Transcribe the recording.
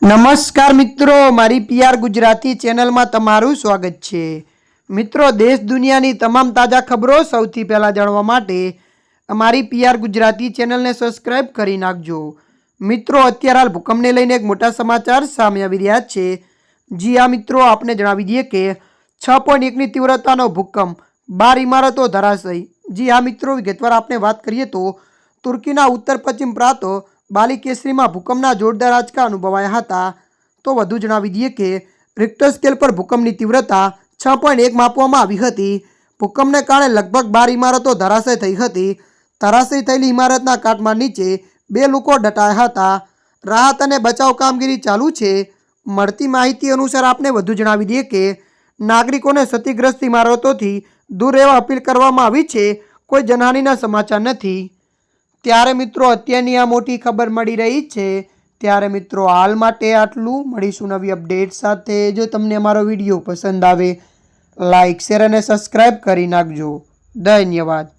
નમસ્કાર મિત્રો, મારી પીઆર ગુજરાતી ચેનલમાં તમારું સ્વાગત છે। મિત્રો, દેશ દુનિયાની તમામ તાજા ખબરો સૌથી પહેલાં જાણવા માટે અમારી પીઆર ગુજરાતી ચેનલને સબસ્ક્રાઇબ કરી નાખજો। મિત્રો, અત્યારે હાલ ભૂકંપને લઈને એક મોટા સમાચાર સામે આવી રહ્યા છે। જી હા મિત્રો, આપને જણાવી દઈએ કે 6.1ની તીવ્રતાનો ભૂકંપ, 12 ઇમારતો ધરાશયી। જી હા મિત્રો, વિગતવાર આપણે વાત કરીએ તો તુર્કીના ઉત્તર પશ્ચિમ પ્રાંત બાલિકેસરીમાં ભૂકંપના જોરદાર આંચકા અનુભવાયા હતા। તો વધુ જણાવી દઈએ કે રિક્ટર સ્કેલ પર ભૂકંપની તીવ્રતા 6.1 માપવામાં આવી હતી। ભૂકંપને કારણે લગભગ 12 ઇમારતો ધરાશય થઈ હતી। ધરાશયી થયેલી ઇમારતના કાટમાળ નીચે 2 લોકો દટાયા હતા। રાહત અને બચાવ કામગીરી ચાલુ છે। મળતી માહિતી અનુસાર આપને વધુ જણાવી દઈએ કે નાગરિકોને ક્ષતિગ્રસ્ત ઇમારતોથી દૂર રહેવા અપીલ કરવામાં આવી છે। કોઈ જાનહાનિના સમાચાર નથી। ત્યારે મિત્રો, અત્યારની આ મોટી ખબર મળી રહી છે। ત્યારે મિત્રો, હાલ માટે આટલું। મળીશું નવી અપડેટ સાથે। જો તમને અમારો વિડીયો પસંદ આવે, લાઇક, શેર અને સબસ્ક્રાઇબ કરી નાખજો। ધન્યવાદ।